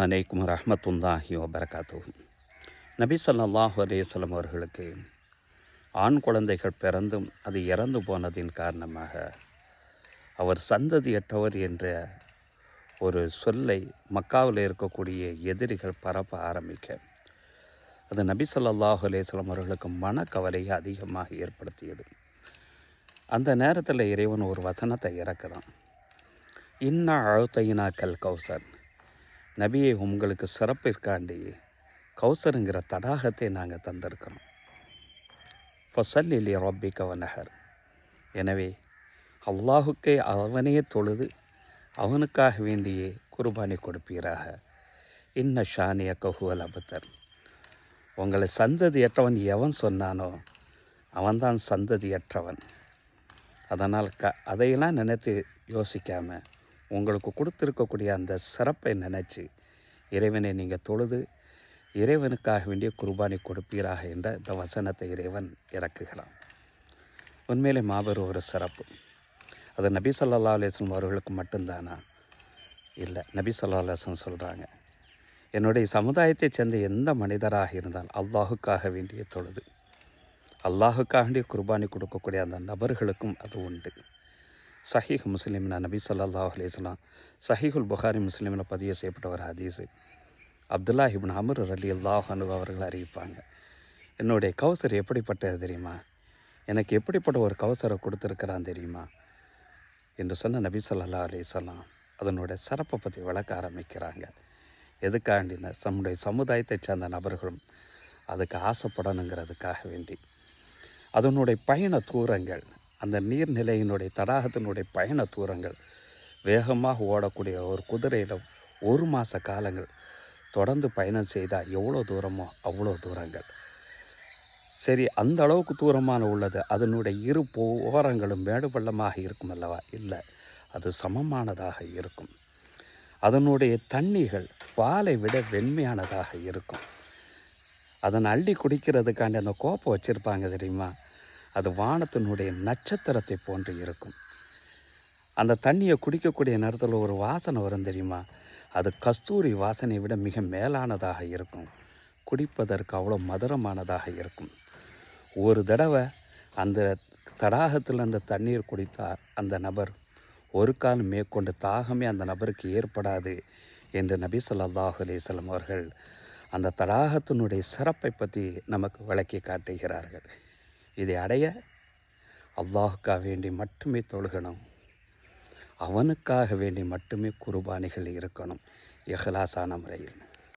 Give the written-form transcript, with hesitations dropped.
அலைக்கும் ரஹ்மத்துல்லாஹி வபரகாத்துஹு. நபி ஸல்லல்லாஹு அலைஹி வஸல்லம் அவர்களுக்கு ஆண் குழந்தைகள் பிறந்தும் அது இறந்து போனதின் காரணமாக அவர் சந்ததியற்றவர் என்ற ஒரு சொல்லை மக்காவில் இருக்கக்கூடிய எதிரிகள் பரப்ப ஆரம்பிக்க அது நபி ஸல்லல்லாஹு அலைஹி வஸல்லம் அவர்களுக்கு மனக்கவலையை அதிகமாக ஏற்படுத்தியது. அந்த நேரத்தில் இறைவன் ஒரு வசனத்தை இறக்குறான். இன்னா அழுத்தையினா கல் கௌசர், நபியை உங்களுக்கு சிறப்பிற்காண்டி கௌசருங்கிற தடாகத்தை நாங்கள் தந்திருக்கிறோம். ஃபசல்லிலி ரப்பிக வனஹர், எனவே அல்லாஹுக்கே அவனையே தொழுது அவனுக்காக வேண்டியே குர்பானி கொடுப்பீராக. இன்ன ஷானிய கஹுவல் அபுத்தர், உங்களை சந்ததியற்றவன் எவன் சொன்னானோ அவன்தான் சந்ததியற்றவன். அதனால் அதையெல்லாம் நினைத்து யோசிக்காமல் உங்களுக்கு கொடுத்துருக்கக்கூடிய அந்த சிறப்பை நினச்சி இறைவனை நீங்கள் தொழுது இறைவனுக்காக வேண்டிய குர்பானி கொடுப்பீராக என்ற இந்த வசனத்தை இறைவன் இறக்குகிறான். உண்மையிலே மாபெரும் ஒரு சிறப்பு. அது நபி ஸல்லல்லாஹு அலைஹி வஸல்லம் அவர்களுக்கு மட்டும்தானா? இல்லை, நபி ஸல்லல்லாஹு அலைஹி வஸல்லம் சொல்கிறாங்க, என்னுடைய சமுதாயத்தைச் சேர்ந்த எந்த மனிதராக இருந்தால் அல்லாஹுக்காக வேண்டிய தொழுது அல்லாஹுக்காக வேண்டிய குர்பானி கொடுக்கக்கூடிய அந்த நபர்களுக்கும் அது உண்டு. சஹீஹ் முஸ்லீமில் நபி ஸல்லல்லாஹு அலைஹி வஸல்லம், சஹீஹுல் புகாரி முஸ்லீமில் பதிவு செய்யப்பட்ட ஒரு ஹதீஸு, அப்துல்லா இப்னு அம்ர் ரலியல்லாஹு அன்ஹு அவர்கள் அறிவிப்பாங்க, என்னுடைய கௌசர் எப்படிப்பட்டது தெரியுமா, எனக்கு எப்படிப்பட்ட ஒரு கௌசரை கொடுத்துருக்கிறான் தெரியுமா என்று சொன்ன நபி ஸல்லல்லாஹு அலைஹி வஸல்லம் அதனுடைய சிறப்பை பற்றி விளக்க ஆரம்பிக்கிறாங்க. எதுக்காண்டின நம்முடைய சமுதாயத்தை சேர்ந்த நபர்களும் அதுக்கு ஆசைப்படணுங்கிறதுக்காக வேண்டி அதனுடைய பயண தூரங்கள், அந்த நீர்நிலையினுடைய தடாகத்தினுடைய பயண தூரங்கள், வேகமாக ஓடக்கூடிய ஒரு குதிரையில் 1 மாத காலங்கள் தொடர்ந்து பயணம் செய்தால் எவ்வளோ தூரமோ அவ்வளோ தூரங்கள். சரி, அந்த அளவுக்கு தூரமான உள்ளது அதனுடைய இரு ஓரங்களும் மேடு பள்ளமாக இருக்கும் அல்லவா? இல்லை, அது சமமானதாக இருக்கும். அதனுடைய தண்ணிகள் பாலை விட வெண்மையானதாக இருக்கும். அதனை அள்ளி குடிக்கிறதுக்காண்டி அந்த கோப்பை வச்சுருப்பாங்க தெரியுமா, அது வானத்தினுடைய நட்சத்திரத்தை போன்று இருக்கும். அந்த தண்ணியை குடிக்கக்கூடிய நேரத்தில் ஒரு வாசனை வரும் தெரியுமா, அது கஸ்தூரி வாசனை விட மிக மேலானதாக இருக்கும். குடிப்பதற்கு அவ்வளோ மதுரமானதாக இருக்கும். ஒரு தடவை அந்த தடாகத்தில் அந்த தண்ணீர் குடித்தால் அந்த நபர் ஒரு கால் மேற்கொண்டு தாகமே அந்த நபருக்கு ஏற்படாது என்று நபி ஸல்லல்லாஹு அலைஹி வஸல்லம் அவர்கள் அந்த தடாகத்தினுடைய சிறப்பை பற்றி நமக்கு விளக்கி காட்டுகிறார்கள். இதை அடைய அல்லாஹுக்காக வேண்டி மட்டுமே தொழுகணும், அவனுக்காக வேண்டி மட்டுமே குர்பானிகள் இருக்கணும், இஹ்லாஸான முறையில்.